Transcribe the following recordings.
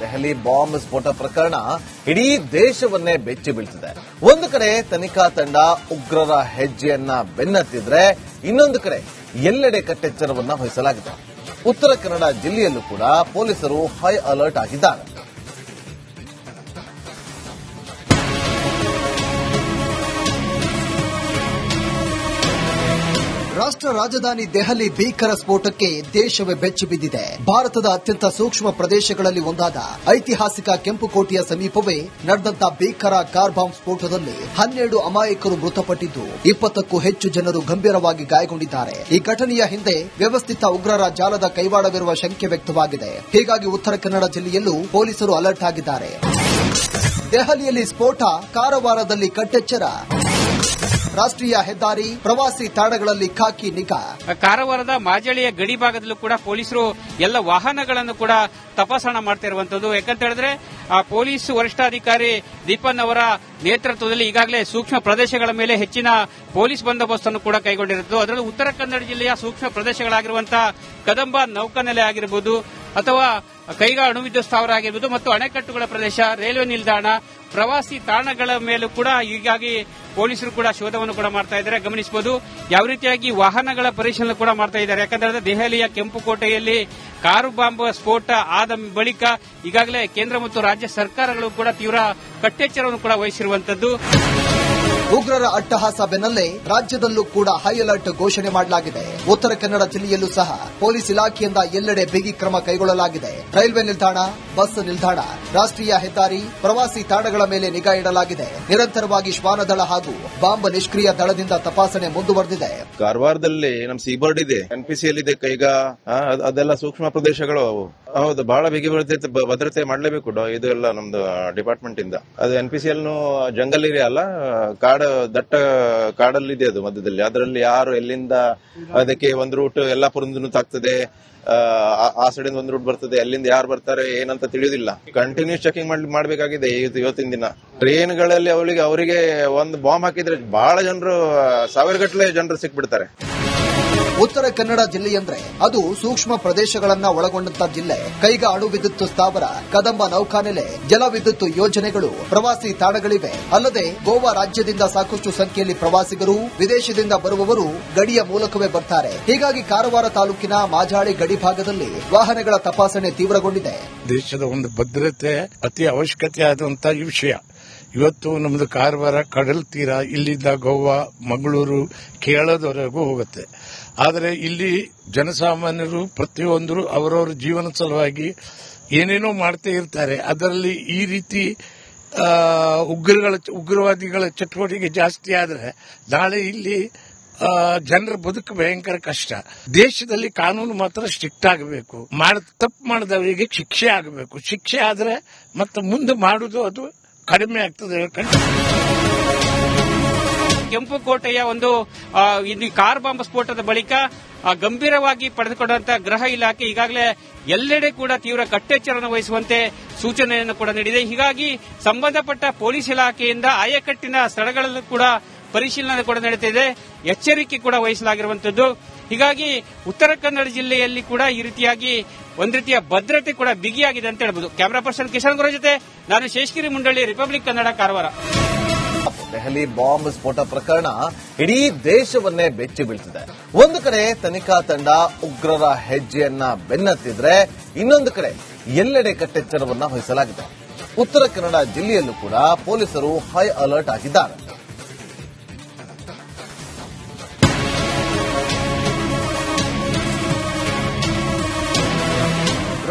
Delhi bomb ಸ್ಫೋಟ ಪ್ರಕರಣ ಇಡೀ ದೇಶವನ್ನೇ ಬೆಚ್ಚಿ ಬೀಳ್ತಿದೆ. ಒಂದು ಕಡೆ ತನಿಖಾ ತಂಡ ಉಗ್ರರ ಹೆಜ್ಜೆಯನ್ನ ಬೆನ್ನತ್ತಿದ್ರೆ, ಇನ್ನೊಂದು ಕಡೆ ಎಲ್ಲೆಡೆ ಕಟ್ಟೆಚ್ಚರವನ್ನ ವಹಿಸಲಾಗಿದೆ. ಉತ್ತರ ಕನ್ನಡ ಜಿಲ್ಲೆಯಲ್ಲೂ ಕೂಡ ಪೊಲೀಸರು ಹೈ ಅಲರ್ಟ್ ಆಗಿದ್ದಾರೆ. ರಾಷ್ಟ್ರ ರಾಜಧಾನಿ ದೆಹಲಿ ಭೀಕರ ಸ್ಫೋಟಕ್ಕೆ ದೇಶವೇ ಬೆಚ್ಚಿ ಬಿದ್ದಿದೆ. ಭಾರತದ ಅತ್ಯಂತ ಸೂಕ್ಷ್ಮ ಪ್ರದೇಶಗಳಲ್ಲಿ ಒಂದಾದ ಐತಿಹಾಸಿಕ ಕೆಂಪುಕೋಟೆಯ ಸಮೀಪವೇ ನಡೆದಂತ ಭೀಕರ ಕಾರ್ ಬಾಂಬ್ ಸ್ಫೋಟದಲ್ಲಿ 12 ಅಮಾಯಕರು ಮೃತಪಟ್ಟಿದ್ದು 20ಕ್ಕೂ ಹೆಚ್ಚು ಜನರು ಗಂಭೀರವಾಗಿ ಗಾಯಗೊಂಡಿದ್ದಾರೆ. ಈ ಘಟನೆಯ ಹಿಂದೆ ವ್ಯವಸ್ಥಿತ ಉಗ್ರರ ಜಾಲದ ಕೈವಾಡವಿರುವ ಶಂಕೆ ವ್ಯಕ್ತವಾಗಿದೆ. ಹೀಗಾಗಿ ಉತ್ತರ ಕನ್ನಡ ಜಿಲ್ಲೆಯಲ್ಲೂ ಪೊಲೀಸರು ಅಲರ್ಟ್ ಆಗಿದ್ದಾರೆ. ದೆಹಲಿಯಲ್ಲಿ ಸ್ಫೋಟ, ಕಾರವಾರದಲ್ಲಿ ಕಟ್ಟೆಚ್ಚರ. ರಾಷ್ಟ್ರೀಯ ಹೆದ್ದಾರಿ, ಪ್ರವಾಸಿ ತಾಣಗಳಲ್ಲಿ ಖಾಕಿ ನಿಗಾ. ಕಾರವಾರದ ಮಾಜಳಿಯ ಗಡಿ ಭಾಗದಲ್ಲೂ ಕೂಡ ಪೊಲೀಸರು ಎಲ್ಲ ವಾಹನಗಳನ್ನು ಕೂಡ ತಪಾಸಣೆ ಮಾಡ್ತಾ ಇರುವಂತದ್ದು. ಯಾಕಂತ ಹೇಳಿದ್ರೆ ಪೊಲೀಸ್ ವರಿಷ್ಠಾಧಿಕಾರಿ ದೀಪನ್ ಅವರ ನೇತೃತ್ವದಲ್ಲಿ ಈಗಾಗಲೇ ಸೂಕ್ಷ್ಮ ಪ್ರದೇಶಗಳ ಮೇಲೆ ಹೆಚ್ಚಿನ ಪೊಲೀಸ್ ಬಂದೋಬಸ್ತನ್ನು ಕೂಡ ಕೈಗೊಂಡಿರುವುದು. ಅದರಲ್ಲೂ ಉತ್ತರ ಕನ್ನಡ ಜಿಲ್ಲೆಯ ಸೂಕ್ಷ್ಮ ಪ್ರದೇಶಗಳಾಗಿರುವಂತಹ ಕದಂಬ ನೌಕಾನೆಲೆ ಆಗಿರಬಹುದು ಅಥವಾ ಕೈಗಾ ಅಣುವಿದ್ಯುತ್ ಸ್ಥಾವರ ಆಗಿರಬಹುದು ಮತ್ತು ಅಣೆಕಟ್ಟುಗಳ ಪ್ರದೇಶ, ರೈಲ್ವೆ ನಿಲ್ದಾಣ, ಪ್ರವಾಸಿ ತಾಣಗಳ ಮೇಲೂ ಕೂಡ ಹೀಗಾಗಿ ಪೊಲೀಸರು ಕೂಡ ಶೋಧವನ್ನು ಕೂಡ ಮಾಡ್ತಾ ಇದ್ದಾರೆ. ಗಮನಿಸಬಹುದು ಯಾವ ರೀತಿಯಾಗಿ ವಾಹನಗಳ ಪರಿಶೀಲನೆ ಕೂಡ ಮಾಡ್ತಾ ಇದ್ದಾರೆ. ಯಾಕಂದ್ರೆ ದೆಹಲಿಯ ಕೆಂಪುಕೋಟೆಯಲ್ಲಿ ಕಾರು ಬಾಂಬ್ ಸ್ಫೋಟ ಆದ ಬಳಿಕ ಈಗಾಗಲೇ ಕೇಂದ್ರ ಮತ್ತು ರಾಜ್ಯ ಸರ್ಕಾರಗಳು ಕೂಡ ತೀವ್ರ ಕಟ್ಟೆಚ್ಚರವನ್ನು ಕೂಡ ವಹಿಸಿರುವಂತದ್ದು. ಉಗ್ರರ ಅಟ್ಟಹಾಸ ಬೆನ್ನಲ್ಲೇ ರಾಜ್ಯದಲ್ಲೂ ಕೂಡ ಹೈ ಅಲರ್ಟ್ ಘೋಷಣೆ ಮಾಡಲಾಗಿದೆ. ಉತ್ತರ ಕನ್ನಡ ಜಿಲ್ಲೆಯಲ್ಲೂ ಸಹ ಪೊಲೀಸ್ ಇಲಾಖೆಯಿಂದ ಎಲ್ಲೆಡೆ ಬಿಗಿ ಕ್ರಮ ಕೈಗೊಳ್ಳಲಾಗಿದೆ. ರೈಲ್ವೆ ನಿಲ್ದಾಣ, ಬಸ್ ನಿಲ್ದಾಣ, ರಾಷ್ಟ್ರೀಯ ಹೆದ್ದಾರಿ, ಪ್ರವಾಸಿ ತಾಣಗಳ ಮೇಲೆ ನಿಗಾ ಇಡಲಾಗಿದೆ. ನಿರಂತರವಾಗಿ ಶ್ವಾನದಳ ಹಾಗೂ ಬಾಂಬ್ ನಿಷ್ಕ್ರಿಯ ದಳದಿಂದ ತಪಾಸಣೆ ಮುಂದುವರೆದಿದೆ. ಕಾರವಾರದಲ್ಲಿ ನಮ್ಮ ಸೀಬರ್ಡ್ ಇದೆ, ಎನ್ಪಿಸಿಎಲ್ ಇದೆ, ಕೈಗಾ, ಅದೆಲ್ಲ ಸೂಕ್ಷ್ಮ ಪ್ರದೇಶಗಳು. ಹೌದು, ಬಹಳ ಬಿಗಿ ಭದ್ರತೆ ಮಾಡಲೇಬೇಕು. ಇದು ಎಲ್ಲ ನಮ್ದು ಡಿಪಾರ್ಟ್ಮೆಂಟ್ ಇಂದ. ಅದು ಎನ್ಪಿಸಿಎಲ್ ಜಂಗಲ್ ಏರಿಯಾ ಅಲ್ಲ, ದಟ್ಟ ಕಾಡಲ್ಲಿದೆ ಅದು ಮಧ್ಯದಲ್ಲಿ. ಅದರಲ್ಲಿ ಯಾರು ಎಲ್ಲಿಂದ ಅದಕ್ಕೆ ಒಂದು ರೂಟ್ ಯಲ್ಲಾಪುರದಿಂದ ತಾಗ್ತದೆ, ಆ ಸೈಡಿಂದ ಒಂದು ರೂಟ್ ಬರ್ತದೆ, ಅಲ್ಲಿಂದ ಯಾರು ಬರ್ತಾರೆ ಏನಂತ ತಿಳಿಯೋದಿಲ್ಲ. ಕಂಟಿನ್ಯೂಸ್ ಚೆಕಿಂಗ್ ಮಾಡಬೇಕಾಗಿದೆ ಇವತ್ತಿನ ದಿನ. ಟ್ರೈನ್ಗಳಲ್ಲಿ ಅವರಿಗೆ ಒಂದು ಬಾಂಬ್ ಹಾಕಿದ್ರೆ ಬಹಳ ಜನರು, ಸಾವಿರಗಟ್ಟಲೆ ಜನರು ಸಿಕ್ಬಿಡ್ತಾರೆ. ಉತ್ತರ ಕನ್ನಡ ಜಿಲ್ಲೆಯಂದ್ರೆ ಅದು ಸೂಕ್ಷ್ಮ ಪ್ರದೇಶಗಳನ್ನ ಒಳಗೊಂಡಂತ ಜಿಲ್ಲೆ. ಕೈಗಾ ಅಣು ವಿದ್ಯುತ್ ಸ್ಥಾವರ, ಕದಂಬ ನೌಕಾನೆಲೆ, ಜಲವಿದ್ಯುತ್ ಯೋಜನೆಗಳು, ಪ್ರವಾಸಿ ತಾಣಗಳಿವೆ. ಅಲ್ಲದೆ ಗೋವಾ ರಾಜ್ಯದಿಂದ ಸಾಕಷ್ಟು ಸಂಖ್ಯೆಯಲ್ಲಿ ಪ್ರವಾಸಿಗರು, ವಿದೇಶದಿಂದ ಬರುವವರು ಗಡಿಯ ಮೂಲಕವೇ ಬರ್ತಾರೆ. ಹೀಗಾಗಿ ಕಾರವಾರ ತಾಲೂಕಿನ ಮಾಜಾಳಿ ಗಡಿ ಭಾಗದಲ್ಲಿ ವಾಹನಗಳ ತಪಾಸಣೆ ತೀವ್ರಗೊಂಡಿದೆ. ದೇಶದ ಒಂದು ಭದ್ರತೆ ಅತಿ ಅವಶ್ಯಕತೆ ಆದಂತಹ ಈ ವಿಷಯ. ಇವತ್ತು ನಮ್ದು ಕಾರವಾರ ಕಡಲ್ ತೀರ, ಇಲ್ಲಿಂದ ಗೋವಾ, ಮಂಗಳೂರು, ಕೇರಳದವರೆಗೂ ಹೋಗುತ್ತೆ. ಆದರೆ ಇಲ್ಲಿ ಜನಸಾಮಾನ್ಯರು ಪ್ರತಿಯೊಂದರು ಅವರವರ ಜೀವನ ಸಲುವಾಗಿ ಏನೇನೋ ಮಾಡ್ತಾ ಇರ್ತಾರೆ. ಅದರಲ್ಲಿ ಈ ರೀತಿ ಉಗ್ರವಾದಿಗಳ ಚಟುವಟಿಕೆ ಜಾಸ್ತಿ ಆದರೆ ನಾಳೆ ಇಲ್ಲಿ ಜನರ ಬದುಕು ಭಯಂಕರ ಕಷ್ಟ. ದೇಶದಲ್ಲಿ ಕಾನೂನು ಮಾತ್ರ ಸ್ಟ್ರಿಕ್ಟ್ ಆಗಬೇಕು. ತಪ್ಪು ಮಾಡಿದವರಿಗೆ ಶಿಕ್ಷೆ ಆಗಬೇಕು. ಶಿಕ್ಷೆ ಆದರೆ ಮತ್ತೆ ಮುಂದೆ ಮಾಡುವುದು ಅದು ಕಡಿಮೆ ಆಗ್ತದೆ. ಕೆಂಪುಕೋಟೆಯ ಒಂದು ಕಾರ್ ಬಾಂಬ್ ಸ್ಫೋಟದ ಬಳಿಕ ಗಂಭೀರವಾಗಿ ಪಡೆದುಕೊಂಡಂತಹ ಗೃಹ ಇಲಾಖೆ ಈಗಾಗಲೇ ಎಲ್ಲೆಡೆ ಕೂಡ ತೀವ್ರ ಕಟ್ಟೆಚ್ಚರವನ್ನು ವಹಿಸುವಂತೆ ಸೂಚನೆಯನ್ನು ಕೂಡ ನೀಡಿದೆ. ಹೀಗಾಗಿ ಸಂಬಂಧಪಟ್ಟ ಪೊಲೀಸ್ ಇಲಾಖೆಯಿಂದ ಆಯಕಟ್ಟಿನ ಸ್ಥಳಗಳಲ್ಲೂ ಕೂಡ ಪರಿಶೀಲನೆ ಕೂಡ ನಡೆಯುತ್ತಿದೆ, ಎಚ್ಚರಿಕೆ ಕೂಡ ವಹಿಸಲಾಗಿರುವಂತದ್ದು. ಹೀಗಾಗಿ ಉತ್ತರ ಕನ್ನಡ ಜಿಲ್ಲೆಯಲ್ಲಿ ಕೂಡ ಈ ರೀತಿಯಾಗಿ ಒಂದು ರೀತಿಯ ಭದ್ರತೆ ಕೂಡ ಬಿಗಿಯಾಗಿದೆ ಅಂತ ಹೇಳಬಹುದು. ಕ್ಯಾಮರಾ ಪರ್ಸನ್ ಕಿಶನ್ ಗುರು ಜೊತೆ ನಾನು ಶೇಷಗಿರಿ ಮುಂಡಳ್ಳಿ, ರಿಪಬ್ಲಿಕ್ ಕನ್ನಡ, ಕಾರವಾರ. ದೆಹಲಿ ಬಾಂಬ್ ಸ್ಫೋಟ ಪ್ರಕರಣ ಇಡೀ ದೇಶವನ್ನೇ ಬೆಚ್ಚಿ ಬೀಳ್ತಿದೆ. ಒಂದು ಕಡೆ ತನಿಖಾ ತಂಡ ಉಗ್ರರ ಹೆಜ್ಜೆಯನ್ನ ಬೆನ್ನತ್ತಿದ್ರೆ, ಇನ್ನೊಂದು ಕಡೆ ಎಲ್ಲೆಡೆ ಕಟ್ಟೆಚ್ಚರವನ್ನ ವಹಿಸಲಾಗಿದೆ. ಉತ್ತರ ಕನ್ನಡ ಜಿಲ್ಲೆಯಲ್ಲೂ ಕೂಡ ಪೊಲೀಸರು ಹೈ ಅಲರ್ಟ್ ಆಗಿದ್ದಾರೆ.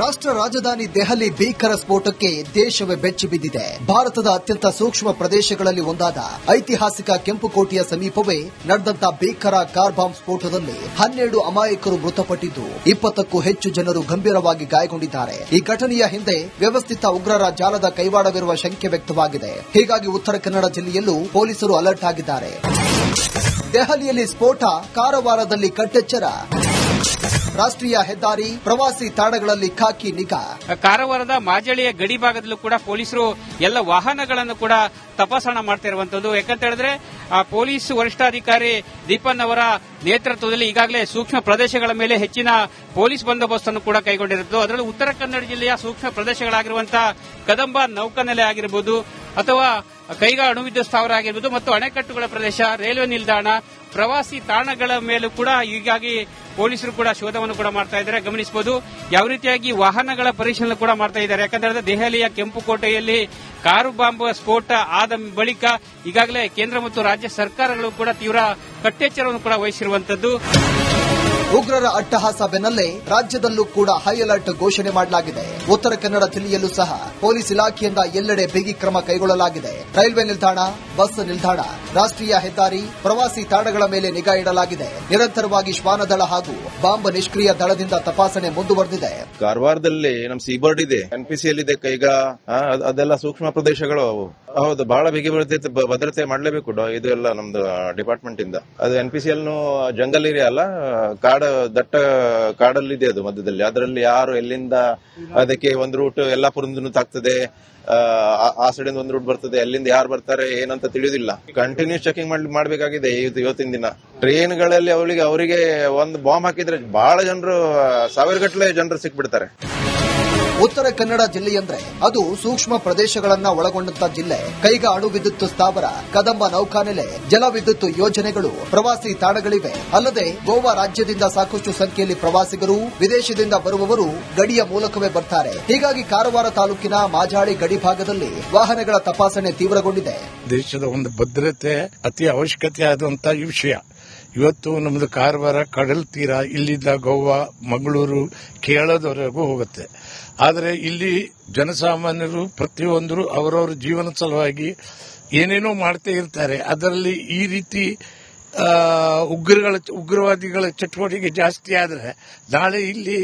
ರಾಷ್ಟ್ರ ರಾಜಧಾನಿ ದೆಹಲಿ ಭೀಕರ ಸ್ಫೋಟಕ್ಕೆ ದೇಶವೇ ಬೆಚ್ಚಿ ಬಿದ್ದಿದೆ. ಭಾರತದ ಅತ್ಯಂತ ಸೂಕ್ಷ್ಮ ಪ್ರದೇಶಗಳಲ್ಲಿ ಒಂದಾದ ಐತಿಹಾಸಿಕ ಕೆಂಪುಕೋಟೆಯ ಸಮೀಪವೇ ನಡೆದಂತ ಭೀಕರ ಕಾರ್ ಬಾಂಬ್ ಸ್ಫೋಟದಲ್ಲಿ 12 ಅಮಾಯಕರು ಮೃತಪಟ್ಟಿದ್ದು 20ಕ್ಕೂ ಹೆಚ್ಚು ಜನರು ಗಂಭೀರವಾಗಿ ಗಾಯಗೊಂಡಿದ್ದಾರೆ. ಈ ಘಟನೆಯ ಹಿಂದೆ ವ್ಯವಸ್ಥಿತ ಉಗ್ರರ ಜಾಲದ ಕೈವಾಡವಿರುವ ಶಂಕೆ ವ್ಯಕ್ತವಾಗಿದೆ. ಹೀಗಾಗಿ ಉತ್ತರ ಕನ್ನಡ ಜಿಲ್ಲೆಯಲ್ಲೂ ಪೊಲೀಸರು ಅಲರ್ಟ್ ಆಗಿದ್ದಾರೆ. ದೆಹಲಿಯಲ್ಲಿ ಸ್ಫೋಟ, ಕಾರವಾರದಲ್ಲಿ ಕಟ್ಟೆಚ್ಚರ. ರಾಷ್ಟ್ರೀಯ ಹೆದ್ದಾರಿ ಪ್ರವಾಸಿ ತಾಣಗಳಲ್ಲಿ ಖಾಕಿ ನಿಗಾ. ಕಾರವಾರದ ಮಾಜಳಿಯ ಗಡಿ ಭಾಗದಲ್ಲೂ ಕೂಡ ಪೊಲೀಸರು ಎಲ್ಲ ವಾಹನಗಳನ್ನು ಕೂಡ ತಪಾಸಣೆ ಮಾಡ್ತಿರುವಂತದ್ದು. ಯಾಕಂತ ಹೇಳಿದ್ರೆ ಪೊಲೀಸ್ ವರಿಷ್ಠಾಧಿಕಾರಿ ದೀಪನ್ ಅವರ ನೇತೃತ್ವದಲ್ಲಿ ಈಗಾಗಲೇ ಸೂಕ್ಷ್ಮ ಪ್ರದೇಶಗಳ ಮೇಲೆ ಹೆಚ್ಚಿನ ಪೊಲೀಸ್ ಬಂದೋಬಸ್ತ್ ಅನ್ನು ಕೂಡ ಕೈಗೊಂಡಿರುವುದು. ಅದರಲ್ಲೂ ಉತ್ತರ ಕನ್ನಡ ಜಿಲ್ಲೆಯ ಸೂಕ್ಷ್ಮ ಪ್ರದೇಶಗಳಾಗಿರುವಂತಹ ಕದಂಬ ನೌಕಾನೆಲೆ ಆಗಿರಬಹುದು ಅಥವಾ ಕೈಗಾ ಅಣುವಿದ್ಯುತ್ ಸ್ಥಾವರ ಆಗಿರಬಹುದು ಮತ್ತು ಅಣೆಕಟ್ಟುಗಳ ಪ್ರದೇಶ, ರೈಲ್ವೆ ನಿಲ್ದಾಣ, ಪ್ರವಾಸಿ ತಾಣಗಳ ಮೇಲೂ ಕೂಡ ಹೀಗಾಗಿ ಪೊಲೀಸರು ಕೂಡ ಶೋಧವನ್ನು ಕೂಡ ಮಾಡ್ತಾ ಇದ್ದಾರೆ. ಗಮನಿಸಬಹುದು ಯಾವ ರೀತಿಯಾಗಿ ವಾಹನಗಳ ಪರಿಶೀಲನೆ ಕೂಡ ಮಾಡ್ತಾ ಇದ್ದಾರೆ. ಯಾಕಂದ್ರೆ ದೆಹಲಿಯ ಕೆಂಪುಕೋಟೆಯಲ್ಲಿ ಕಾರು ಬಾಂಬ್ ಸ್ಫೋಟ ಆದ ಬಳಿಕ ಈಗಾಗಲೇ ಕೇಂದ್ರ ಮತ್ತು ರಾಜ್ಯ ಸರ್ಕಾರಗಳು ಕೂಡ ತೀವ್ರ ಕಟ್ಟೆಚ್ಚರವನ್ನು ಕೂಡ ವಹಿಸಿರುವಂತದ್ದು. ಉಗ್ರರ ಅಟ್ಟಹಾಸ ಬೆನ್ನಲ್ಲೇ ರಾಜ್ಯದಲ್ಲೂ ಕೂಡ ಹೈ ಅಲರ್ಟ್ ಘೋಷಣೆ ಮಾಡಲಾಗಿದೆ. ಉತ್ತರ ಕನ್ನಡ ಜಿಲ್ಲೆಯಲ್ಲೂ ಸಹ ಪೊಲೀಸ್ ಇಲಾಖೆಯಿಂದ ಎಲ್ಲೆಡೆ ಬಿಗಿ ಕ್ರಮ ಕೈಗೊಳ್ಳಲಾಗಿದೆ. ರೈಲ್ವೆ ನಿಲ್ದಾಣ, ಬಸ್ ನಿಲ್ದಾಣ, ರಾಷ್ಟ್ರೀಯ ಹೆದ್ದಾರಿ, ಪ್ರವಾಸಿ ತಾಣಗಳ ಮೇಲೆ ನಿಗಾ ಇಡಲಾಗಿದೆ. ನಿರಂತರವಾಗಿ ಶ್ವಾನದಳ ಹಾಗೂ ಬಾಂಬ್ ನಿಷ್ಕ್ರಿಯ ದಳದಿಂದ ತಪಾಸಣೆ ಮುಂದುವರೆದಿದೆ. ಕಾರವಾರದಲ್ಲಿ ನಮ್ ಸೀಬರ್ಡ್ ಇದೆ, ಎನ್ಪಿಸಿಎಲ್ ಇದೆ, ಕೈಗಾ ಅದೆಲ್ಲ ಸೂಕ್ಷ್ಮ ಪ್ರದೇಶಗಳು. ಹೌದು, ಬಹಳ ಬಿಗಿ ಭದ್ರತೆ ಮಾಡಲೇಬೇಕು. ಇದು ಎಲ್ಲ ನಮ್ದು ಡಿಪಾರ್ಟ್ಮೆಂಟ್ ಇಂದ. ಅದು ಎನ್ಪಿಸಿಎಲ್ ಜಂಗಲ್ ಏರಿಯಾ ಅಲ್ಲ, ದಟ್ಟ ಕಾಡಲ್ಲಿದೆ ಅದು ಮಧ್ಯದಲ್ಲಿ. ಅದರಲ್ಲಿ ಯಾರು ಎಲ್ಲಿಂದ ಅದಕ್ಕೆ ಒಂದು ರೂಟ್ ಯಲ್ಲಾಪುರದಿಂದ ತಾಗ್ತದೆ, ಆ ಸೈಡಿಂದ ಒಂದು ರೂಟ್ ಬರ್ತದೆ, ಅಲ್ಲಿಂದ ಯಾರು ಬರ್ತಾರೆ ಏನಂತ ತಿಳಿಯೋದಿಲ್ಲ. ಕಂಟಿನ್ಯೂಸ್ ಚೆಕಿಂಗ್ ಮಾಡಬೇಕಾಗಿದೆ ಇವತ್ತಿನ ದಿನ. ಟ್ರೈನ್ಗಳಲ್ಲಿ ಅವರಿಗೆ ಒಂದು ಬಾಂಬ್ ಹಾಕಿದ್ರೆ ಬಹಳ ಜನರು, ಸಾವಿರಗಟ್ಟಲೆ ಜನರು ಸಿಕ್ಬಿಡ್ತಾರೆ. ಉತ್ತರ ಕನ್ನಡ ಜಿಲ್ಲೆಯಂದ್ರೆ ಅದು ಸೂಕ್ಷ್ಮ ಪ್ರದೇಶಗಳನ್ನ ಒಳಗೊಂಡಂತ ಜಿಲ್ಲೆ. ಕೈಗಾ ಅಣು ವಿದ್ಯುತ್ ಸ್ಥಾವರ, ಕದಂಬ ನೌಕಾನೆಲೆ, ಜಲವಿದ್ಯುತ್ ಯೋಜನೆಗಳು, ಪ್ರವಾಸಿ ತಾಣಗಳಿವೆ. ಅಲ್ಲದೆ ಗೋವಾ ರಾಜ್ಯದಿಂದ ಸಾಕಷ್ಟು ಸಂಖ್ಯೆಯಲ್ಲಿ ಪ್ರವಾಸಿಗರು, ವಿದೇಶದಿಂದ ಬರುವವರು ಗಡಿಯ ಮೂಲಕವೇ ಬರ್ತಾರೆ. ಹೀಗಾಗಿ ಕಾರವಾರ ತಾಲೂಕಿನ ಮಾಜಾಳಿ ಗಡಿ ಭಾಗದಲ್ಲಿ ವಾಹನಗಳ ತಪಾಸಣೆ ತೀವ್ರಗೊಂಡಿದೆ. ದೇಶದ ಒಂದು ಭದ್ರತೆ ಅತಿ ಅವಶ್ಯಕತೆ ಆದಂತಹ ಈ ವಿಷಯ. ಇವತ್ತು ನಮ್ಮದು ಕಾರವಾರ ಕಡಲ್ ತೀರ, ಇಲ್ಲಿಂದ ಗೋವಾ, ಮಂಗಳೂರು, ಕೇರಳದವರೆಗೂ ಹೋಗುತ್ತೆ. ಆದರೆ ಇಲ್ಲಿ ಜನಸಾಮಾನ್ಯರು ಪ್ರತಿಯೊಂದರು ಅವರವರ ಜೀವನ ಸಲುವಾಗಿ ಏನೇನೋ ಮಾಡ್ತಾ ಇರ್ತಾರೆ. ಅದರಲ್ಲಿ ಈ ರೀತಿ ಉಗ್ರವಾದಿಗಳ ಚಟುವಟಿಕೆ ಜಾಸ್ತಿ ಆದರೆ ನಾಳೆ ಇಲ್ಲಿ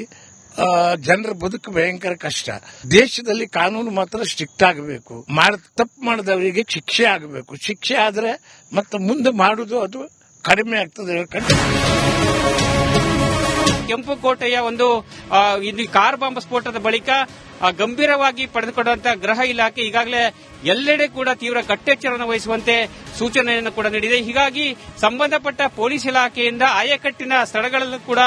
ಜನರ ಬದುಕು ಭಯಂಕರ ಕಷ್ಟ. ದೇಶದಲ್ಲಿ ಕಾನೂನು ಮಾತ್ರ ಸ್ಟ್ರಿಕ್ಟ್ ಆಗಬೇಕು. ತಪ್ಪು ಮಾಡಿದವರಿಗೆ ಶಿಕ್ಷೆ ಆಗಬೇಕು. ಶಿಕ್ಷೆ ಆದರೆ ಮತ್ತೆ ಮುಂದೆ ಮಾಡುವುದು ಅದು ಕಡಿಮೆ ಆಗ್ತದೆ. ಕೆಂಪುಕೋಟೆಯ ಒಂದು ಕಾರ್ ಬಾಂಬ್ ಸ್ಫೋಟದ ಬಳಿಕ ಗಂಭೀರವಾಗಿ ಪಡೆದುಕೊಂಡಂತಹ ಗೃಹ ಇಲಾಖೆ ಈಗಾಗಲೇ ಎಲ್ಲೆಡೆ ಕೂಡ ತೀವ್ರ ಕಟ್ಟೆಚ್ಚರವನ್ನು ವಹಿಸುವಂತೆ ಸೂಚನೆಯನ್ನು ಕೂಡ ನೀಡಿದೆ. ಹೀಗಾಗಿ ಸಂಬಂಧಪಟ್ಟ ಪೊಲೀಸ್ ಇಲಾಖೆಯಿಂದ ಆಯಕಟ್ಟಿನ ಸ್ಥಳಗಳಲ್ಲೂ ಕೂಡ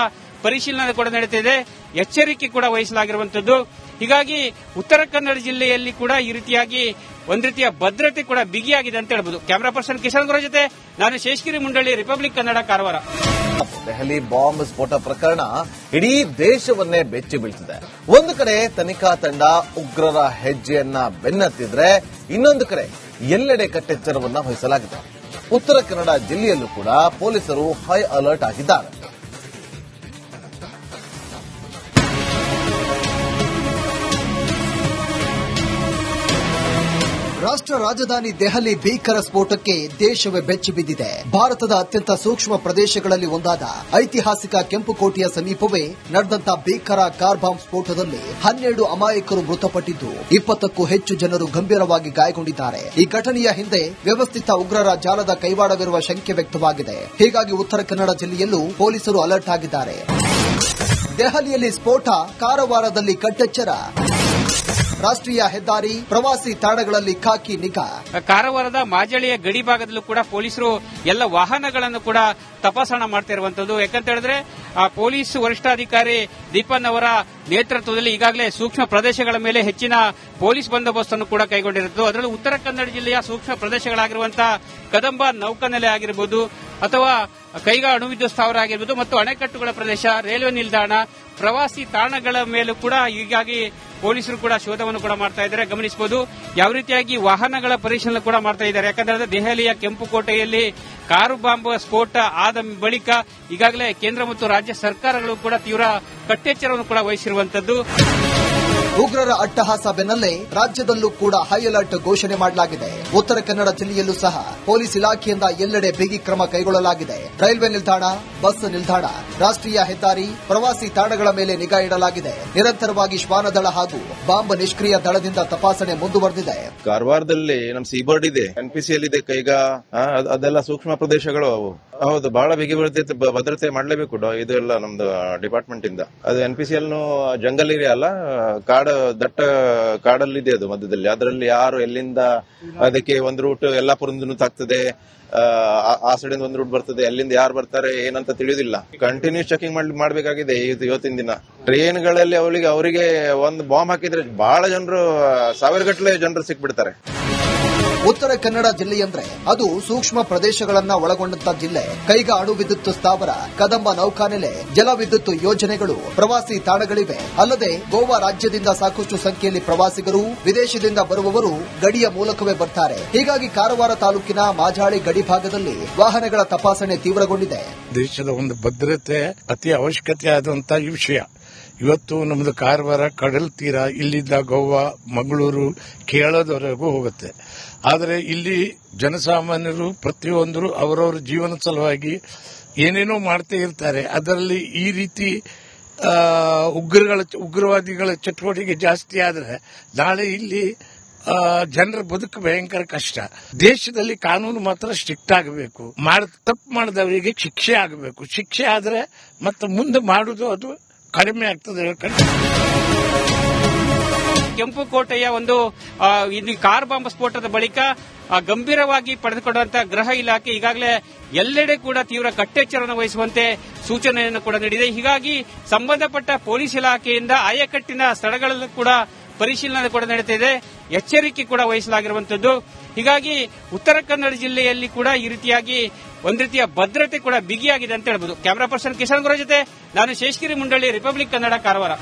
ಪರಿಶೀಲನೆ ಕೂಡ ನಡೆಯುತ್ತಿದೆ. ಎಚ್ಚರಿಕೆ ಕೂಡ ವಹಿಸಲಾಗಿರುವಂತದ್ದು. ಹೀಗಾಗಿ ಉತ್ತರ ಕನ್ನಡ ಜಿಲ್ಲೆಯಲ್ಲಿ ಕೂಡ ಈ ರೀತಿಯಾಗಿ ಒಂದು ರೀತಿಯ ಭದ್ರತೆ ಕೂಡ ಬಿಗಿಯಾಗಿದೆ ಅಂತ ಹೇಳ್ಬೋದು. ಕ್ಯಾಮರಾ ಪರ್ಸನ್ ಕಿಶನ್ ಗುರ ಜೊತೆ ನಾನು ಶೇಷಗಿರಿ ಮುಂಡಳ್ಳಿ, ರಿಪಬ್ಲಿಕ್ ಕನ್ನಡ, ಕಾರವಾರ. ದೆಹಲಿ ಬಾಂಬ್ ಸ್ಫೋಟ ಪ್ರಕರಣ ಇಡೀ ದೇಶವನ್ನೇ ಬೆಚ್ಚಿ ಬೀಳ್ತಿದೆ. ಒಂದು ಕಡೆ ತನಿಖಾ ತಂಡ ಉಗ್ರರ ಹೆಜ್ಜೆಯನ್ನ ಬೆನ್ನತ್ತಿದ್ರೆ, ಇನ್ನೊಂದು ಕಡೆ ಎಲ್ಲೆಡೆ ಕಟ್ಟೆಚ್ಚರವನ್ನ ವಹಿಸಲಾಗಿದೆ. ಉತ್ತರ ಕನ್ನಡ ಜಿಲ್ಲೆಯಲ್ಲೂ ಕೂಡ ಪೊಲೀಸರು ಹೈ ಅಲರ್ಟ್ ಆಗಿದ್ದಾರೆ. ರಾಷ್ಟ್ರ ರಾಜಧಾನಿ ದೆಹಲಿ ಭೀಕರ ಸ್ಫೋಟಕ್ಕೆ ದೇಶವೇ ಬೆಚ್ಚಿ ಬಿದ್ದಿದೆ. ಭಾರತದ ಅತ್ಯಂತ ಸೂಕ್ಷ್ಮ ಪ್ರದೇಶಗಳಲ್ಲಿ ಒಂದಾದ ಐತಿಹಾಸಿಕ ಕೆಂಪುಕೋಟೆಯ ಸಮೀಪವೇ ನಡೆದಂತ ಭೀಕರ ಕಾರ್ ಬಾಂಬ್ ಸ್ಫೋಟದಲ್ಲಿ 12 ಅಮಾಯಕರು ಮೃತಪಟ್ಟಿದ್ದು 20ಕ್ಕೂ ಹೆಚ್ಚು ಜನರು ಗಂಭೀರವಾಗಿ ಗಾಯಗೊಂಡಿದ್ದಾರೆ. ಈ ಘಟನೆಯ ಹಿಂದೆ ವ್ಯವಸ್ಥಿತ ಉಗ್ರರ ಜಾಲದ ಕೈವಾಡವಿರುವ ಶಂಕೆ ವ್ಯಕ್ತವಾಗಿದೆ. ಹೀಗಾಗಿ ಉತ್ತರ ಕನ್ನಡ ಜಿಲ್ಲೆಯಲ್ಲೂ ಪೊಲೀಸರು ಅಲರ್ಟ್ ಆಗಿದ್ದಾರೆ. ದೆಹಲಿಯಲ್ಲಿ ಸ್ಫೋಟ, ಕಾರವಾರದಲ್ಲಿ ಕಟ್ಟೆಚ್ಚರ. ರಾಷ್ಟ್ರೀಯ ಹೆದ್ದಾರಿ, ಪ್ರವಾಸಿ ತಾಣಗಳಲ್ಲಿ ಖಾಕಿ ನಿಗಾ. ಕಾರವಾರದ ಮಾಜಳಿಯ ಗಡಿ ಭಾಗದಲ್ಲೂ ಕೂಡ ಪೊಲೀಸರು ಎಲ್ಲ ವಾಹನಗಳನ್ನು ಕೂಡ ತಪಾಸಣೆ ಮಾಡ್ತಿರುವಂತದ್ದು. ಯಾಕಂತ ಹೇಳಿದ್ರೆ ಪೊಲೀಸ್ ವರಿಷ್ಠಾಧಿಕಾರಿ ದೀಪನ್ ಅವರ ನೇತೃತ್ವದಲ್ಲಿ ಈಗಾಗಲೇ ಸೂಕ್ಷ್ಮ ಪ್ರದೇಶಗಳ ಮೇಲೆ ಹೆಚ್ಚಿನ ಪೊಲೀಸ್ ಬಂದೋಬಸ್ತ್ ಅನ್ನು ಕೂಡ ಕೈಗೊಂಡಿರುವುದು. ಅದರಲ್ಲೂ ಉತ್ತರ ಕನ್ನಡ ಜಿಲ್ಲೆಯ ಸೂಕ್ಷ್ಮ ಪ್ರದೇಶಗಳಾಗಿರುವಂತಹ ಕದಂಬ ನೌಕಾನೆಲೆ ಆಗಿರಬಹುದು ಅಥವಾ ಕೈಗಾ ಅಣುವಿದ್ಯುತ್ ಸ್ಥಾವರ ಆಗಿರಬಹುದು ಮತ್ತು ಅಣೆಕಟ್ಟುಗಳ ಪ್ರದೇಶ, ರೈಲ್ವೆ ನಿಲ್ದಾಣ, ಪ್ರವಾಸಿ ತಾಣಗಳ ಮೇಲೂ ಕೂಡ ಹೀಗಾಗಿ ಪೊಲೀಸರು ಕೂಡ ಶೋಧವನ್ನು ಕೂಡ ಮಾಡ್ತಾ ಇದ್ದಾರೆ. ಗಮನಿಸಬಹುದು ಯಾವ ರೀತಿಯಾಗಿ ವಾಹನಗಳ ಪರಿಶೀಲನೆ ಕೂಡ ಮಾಡ್ತಾ ಇದ್ದಾರೆ. ಯಾಕಂದ್ರೆ ದೆಹಲಿಯ ಕೆಂಪುಕೋಟೆಯಲ್ಲಿ ಕಾರು ಬಾಂಬ್ ಸ್ಫೋಟ ಆದ ಬಳಿಕ ಈಗಾಗಲೇ ಕೇಂದ್ರ ಮತ್ತು ರಾಜ್ಯ ಸರ್ಕಾರಗಳು ಕೂಡ ತೀವ್ರ ಕಟ್ಟೆಚ್ಚರವನ್ನು ಕೂಡ ವಹಿಸಿರುವಂತದ್ದು. ಉಗ್ರರ ಅಟ್ಟಹಾಸ ಬೆನ್ನಲ್ಲೇ ರಾಜ್ಯದಲ್ಲೂ ಕೂಡ ಹೈ ಅಲರ್ಟ್ ಘೋಷಣೆ ಮಾಡಲಾಗಿದೆ. ಉತ್ತರ ಕನ್ನಡ ಜಿಲ್ಲೆಯಲ್ಲೂ ಸಹ ಪೊಲೀಸ್ ಇಲಾಖೆಯಿಂದ ಎಲ್ಲೆಡೆ ಬಿಗಿ ಕ್ರಮ ಕೈಗೊಳ್ಳಲಾಗಿದೆ. ರೈಲ್ವೆ ನಿಲ್ದಾಣ, ಬಸ್ ನಿಲ್ದಾಣ, ರಾಷ್ಟ್ರೀಯ ಹೆದ್ದಾರಿ, ಪ್ರವಾಸಿ ತಾಣಗಳ ಮೇಲೆ ನಿಗಾ ಇಡಲಾಗಿದೆ. ನಿರಂತರವಾಗಿ ಶ್ವಾನದಳ ಹಾಗೂ ಬಾಂಬ್ ನಿಷ್ಕ್ರಿಯ ದಳದಿಂದ ತಪಾಸಣೆ ಮುಂದುವರೆದಿದೆ. ಕಾರವಾರದಲ್ಲಿ ನಮ್ ಸೀಬರ್ಡ್ ಇದೆ, ಎನ್ಪಿಸಿಎಲ್ ಇದೆ, ಕೈಗಾ ಅದೆಲ್ಲ ಸೂಕ್ಷ್ಮ ಪ್ರದೇಶಗಳು. ಹೌದು, ಬಹಳ ಬಿಗಿ ಭದ್ರತೆ ಮಾಡಲೇಬೇಕು. ಇದು ಎಲ್ಲ ನಮ್ದು ಡಿಪಾರ್ಟ್ಮೆಂಟ್ ಇಂದ. ಅದು NPCL ಜಂಗಲ್ ಏರಿಯಾ ಅಲ್ಲ, ದಟ್ಟ ಕಾಡಲ್ಲಿದೆ ಅದು ಮಧ್ಯದಲ್ಲಿ. ಅದರಲ್ಲಿ ಯಾರು ಎಲ್ಲಿಂದ ಅದಕ್ಕೆ ಒಂದು ರೂಟ್ ಯಲ್ಲಾಪುರದಿಂದ ತಾಗ್ತದೆ, ಆ ಸೈಡಿಂದ ಒಂದು ರೂಟ್ ಬರ್ತದೆ, ಎಲ್ಲಿಂದ ಯಾರು ಬರ್ತಾರೆ ಏನಂತ ತಿಳಿಯೋದಿಲ್ಲ. ಕಂಟಿನ್ಯೂಸ್ ಚೆಕಿಂಗ್ ಮಾಡಬೇಕಾಗಿದೆ ಇವತ್ತಿನ ದಿನ. ಟ್ರೈನ್ಗಳಲ್ಲಿ ಅವರಿಗೆ ಒಂದು ಬಾಂಬ್ ಹಾಕಿದ್ರೆ ಬಹಳ ಜನರು, ಸಾವಿರಗಟ್ಟಲೆ ಜನರು ಸಿಕ್ಬಿಡ್ತಾರೆ. ಉತ್ತರ ಕನ್ನಡ ಜಿಲ್ಲೆಯಂದ್ರೆ ಅದು ಸೂಕ್ಷ್ಮ ಪ್ರದೇಶಗಳನ್ನ ಒಳಗೊಂಡಂತ ಜಿಲ್ಲೆ. ಕೈಗಾ ಅಣು ವಿದ್ಯುತ್ ಸ್ಥಾವರ, ಕದಂಬ ನೌಕಾನೆಲೆ, ಜಲ ವಿದ್ಯುತ್ ಯೋಜನೆಗಳು, ಪ್ರವಾಸಿ ತಾಣಗಳಿವೆ. ಅಲ್ಲದೆ ಗೋವಾ ರಾಜ್ಯದಿಂದ ಸಾಕಷ್ಟು ಸಂಖ್ಯೆಯಲ್ಲಿ ಪ್ರವಾಸಿಗರು, ವಿದೇಶದಿಂದ ಬರುವವರು ಗಡಿಯ ಮೂಲಕವೇ ಬರ್ತಾರೆ. ಹೀಗಾಗಿ ಕಾರವಾರ ತಾಲೂಕಿನ ಮಾಜಾಳಿ ಗಡಿ ಭಾಗದಲ್ಲಿ ವಾಹನಗಳ ತಪಾಸಣೆ ತೀವ್ರಗೊಂಡಿದೆ. ದೇಶದ ಒಂದು ಭದ್ರತೆ ಅತಿ ಅವಶ್ಯಕತೆ ಆದಂತಹ ಈ ವಿಷಯ. ಇವತ್ತು ನಮ್ದು ಕಾರವಾರ ಕಡಲ್ ತೀರ, ಇಲ್ಲಿಂದ ಗೋವಾ, ಮಂಗಳೂರು, ಕೇರಳದವರೆಗೂ ಹೋಗುತ್ತೆ. ಆದರೆ ಇಲ್ಲಿ ಜನಸಾಮಾನ್ಯರು ಪ್ರತಿಯೊಂದರು ಅವರವರ ಜೀವನ ಸಲುವಾಗಿ ಏನೇನೋ ಮಾಡ್ತಾ ಇರ್ತಾರೆ. ಅದರಲ್ಲಿ ಈ ರೀತಿ ಉಗ್ರವಾದಿಗಳ ಚಟುವಟಿಕೆ ಜಾಸ್ತಿ ಆದರೆ ನಾಳೆ ಇಲ್ಲಿ ಜನರ ಬದುಕು ಭಯಂಕರ ಕಷ್ಟ. ದೇಶದಲ್ಲಿ ಕಾನೂನು ಮಾತ್ರ ಸ್ಟ್ರಿಕ್ಟ್ ಆಗಬೇಕು. ತಪ್ಪು ಮಾಡಿದವರಿಗೆ ಶಿಕ್ಷೆ ಆಗಬೇಕು. ಶಿಕ್ಷೆ ಆದರೆ ಮತ್ತೆ ಮುಂದೆ ಮಾಡುವುದು ಅದು ಕಡಿಮೆ ಆಗ್ತದೆ. ಕೆಂಪುಕೋಟೆಯ ಒಂದು ಇಲ್ಲಿ ಕಾರ್ ಬಾಂಬ್ ಸ್ಫೋಟದ ಬಳಿಕ ಗಂಭೀರವಾಗಿ ಪಡೆದುಕೊಂಡಂತಹ ಗೃಹ ಇಲಾಖೆ ಈಗಾಗಲೇ ಎಲ್ಲೆಡೆ ಕೂಡ ತೀವ್ರ ಕಟ್ಟೆಚ್ಚರವನ್ನು ವಹಿಸುವಂತೆ ಸೂಚನೆಯನ್ನು ಕೂಡ ನೀಡಿದೆ. ಹೀಗಾಗಿ ಸಂಬಂಧಪಟ್ಟ ಪೊಲೀಸ್ ಇಲಾಖೆಯಿಂದ ಆಯಕಟ್ಟಿನ ಸ್ಥಳಗಳಲ್ಲೂ ಕೂಡ ಪರಿಶೀಲನೆ ಕೂಡ ನಡೆಯುತ್ತಿದೆ, ಎಚ್ಚರಿಕೆ ಕೂಡ ವಹಿಸಲಾಗಿರುವಂತದ್ದು. ಹೀಗಾಗಿ ಉತ್ತರ ಕನ್ನಡ ಜಿಲ್ಲೆಯಲ್ಲಿ ಕೂಡ ಈ ರೀತಿಯಾಗಿ ಒಂದು ರೀತಿಯ ಭದ್ರತೆ ಕೂಡ ಬಿಗಿಯಾಗಿದೆ ಅಂತ ಹೇಳಬಹುದು. ಕ್ಯಾಮರಾ ಪರ್ಸನ್ ಕಿಶನ್ ಗುರು ಜೊತೆ ನಾನು ಶೇಷಗಿರಿ ಮುಂಡಳ್ಳಿ, ರಿಪಬ್ಲಿಕ್ ಕನ್ನಡ, ಕಾರವಾರ.